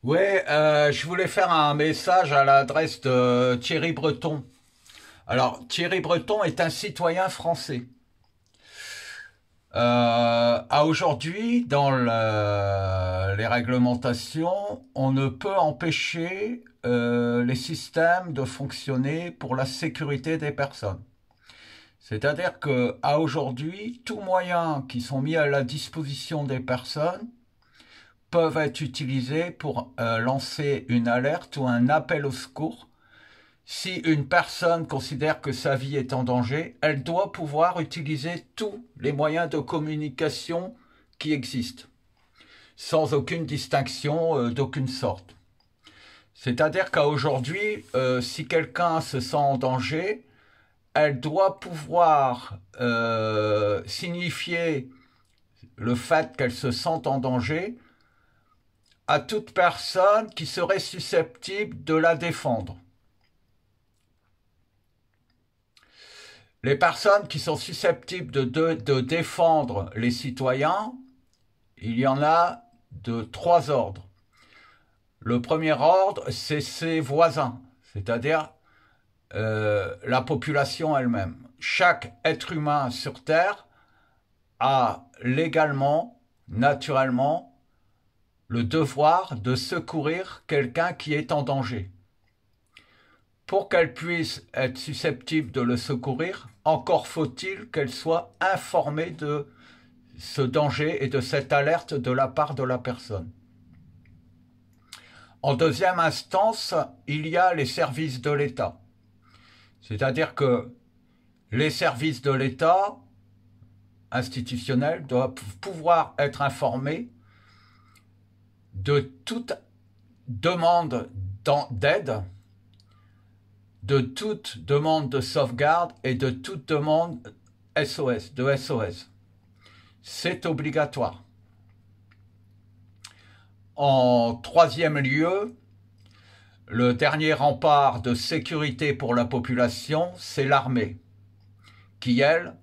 Oui, je voulais faire un message à l'adresse de Thierry Breton. Alors, Thierry Breton est un citoyen français. À aujourd'hui, dans les réglementations, on ne peut empêcher les systèmes de fonctionner pour la sécurité des personnes. C'est-à-dire que à aujourd'hui, tous moyens qui sont mis à la disposition des personnes peuvent être utilisés pour lancer une alerte ou un appel au secours. Si une personne considère que sa vie est en danger, elle doit pouvoir utiliser tous les moyens de communication qui existent, sans aucune distinction d'aucune sorte. C'est-à-dire qu'à aujourd'hui, si quelqu'un se sent en danger, elle doit pouvoir signifier le fait qu'elle se sent en danger à toute personne qui serait susceptible de la défendre. Les personnes qui sont susceptibles de défendre les citoyens, il y en a de trois ordres. Le premier ordre, c'est ses voisins, c'est-à-dire la population elle-même. Chaque être humain sur Terre a légalement, naturellement, le devoir de secourir quelqu'un qui est en danger. Pour qu'elle puisse être susceptible de le secourir, encore faut-il qu'elle soit informée de ce danger et de cette alerte de la part de la personne. En deuxième instance, il y a les services de l'État. C'est-à-dire que les services de l'État institutionnels doivent pouvoir être informés de toute demande d'aide, de toute demande de sauvegarde et de toute demande SOS. C'est obligatoire. En troisième lieu, le dernier rempart de sécurité pour la population, c'est l'armée, qui, elle,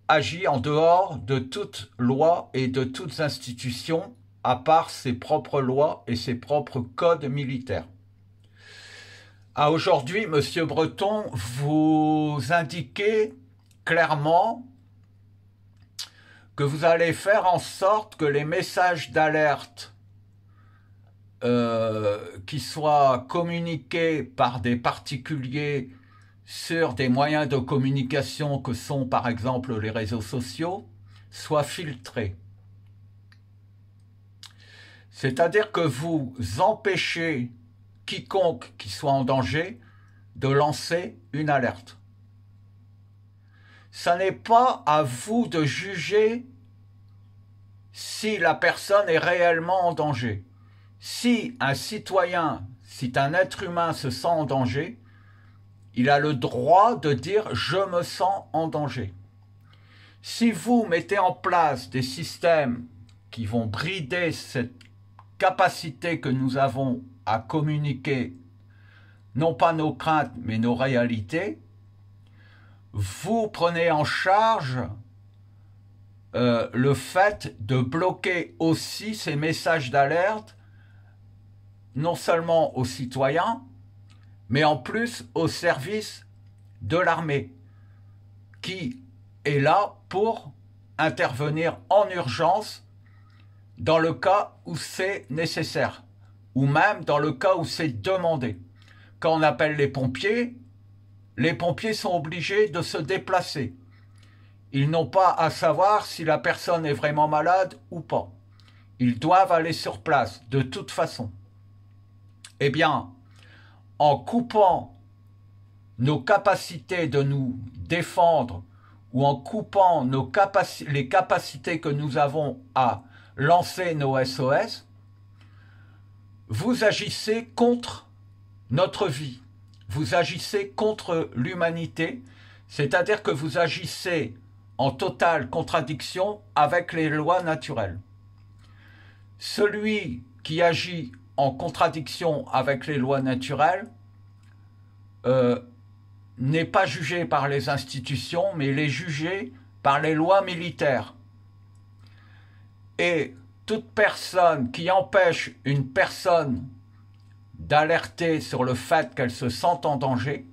agit en dehors de toute loi et de toutes institutions, à part ses propres lois et ses propres codes militaires. À aujourd'hui, Monsieur Breton, vous indiquez clairement que vous allez faire en sorte que les messages d'alerte qui soient communiqués par des particuliers sur des moyens de communication que sont par exemple les réseaux sociaux soient filtrés. C'est-à-dire que vous empêchez quiconque qui soit en danger de lancer une alerte. Ça n'est pas à vous de juger si la personne est réellement en danger. Si un citoyen, si un être humain se sent en danger, il a le droit de dire « je me sens en danger ». Si vous mettez en place des systèmes qui vont brider cette capacité que nous avons à communiquer, non pas nos craintes, mais nos réalités, vous prenez en charge le fait de bloquer aussi ces messages d'alerte, non seulement aux citoyens, mais en plus au service de l'armée, qui est là pour intervenir en urgence dans le cas où c'est nécessaire, ou même dans le cas où c'est demandé. Quand on appelle les pompiers sont obligés de se déplacer. Ils n'ont pas à savoir si la personne est vraiment malade ou pas. Ils doivent aller sur place, de toute façon. Eh bien, en coupant nos capacités de nous défendre ou en coupant les capacités que nous avons à lancer nos SOS, vous agissez contre notre vie. Vous agissez contre l'humanité, c'est-à-dire que vous agissez en totale contradiction avec les lois naturelles. Celui qui agit en contradiction avec les lois naturelles n'est pas jugé par les institutions, mais il est jugé par les lois militaires. Et toute personne qui empêche une personne d'alerter sur le fait qu'elle se sent en danger,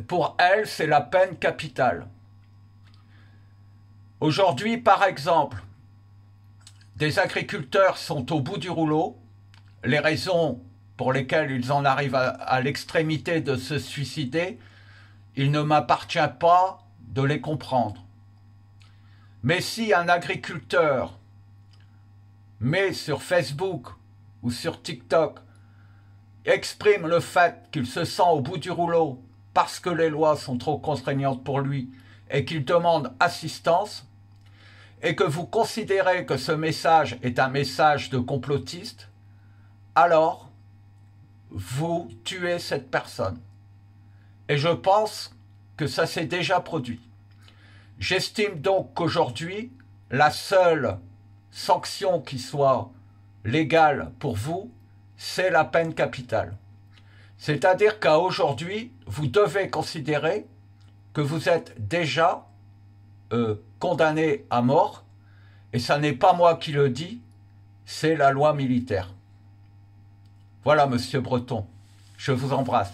pour elle, c'est la peine capitale. Aujourd'hui, par exemple, des agriculteurs sont au bout du rouleau. Les raisons pour lesquelles ils en arrivent à l'extrémité de se suicider, il ne m'appartient pas de les comprendre. Mais si un agriculteur met sur Facebook ou sur TikTok, exprime le fait qu'il se sent au bout du rouleau parce que les lois sont trop contraignantes pour lui et qu'il demande assistance, et que vous considérez que ce message est un message de complotiste, alors vous tuez cette personne. Et je pense que ça s'est déjà produit. J'estime donc qu'aujourd'hui, la seule sanction qui soit légale pour vous, c'est la peine capitale. C'est-à-dire qu'à aujourd'hui, vous devez considérer que vous êtes déjà condamné à mort, et ça n'est pas moi qui le dis, c'est la loi militaire. Voilà, monsieur Breton, je vous embrasse.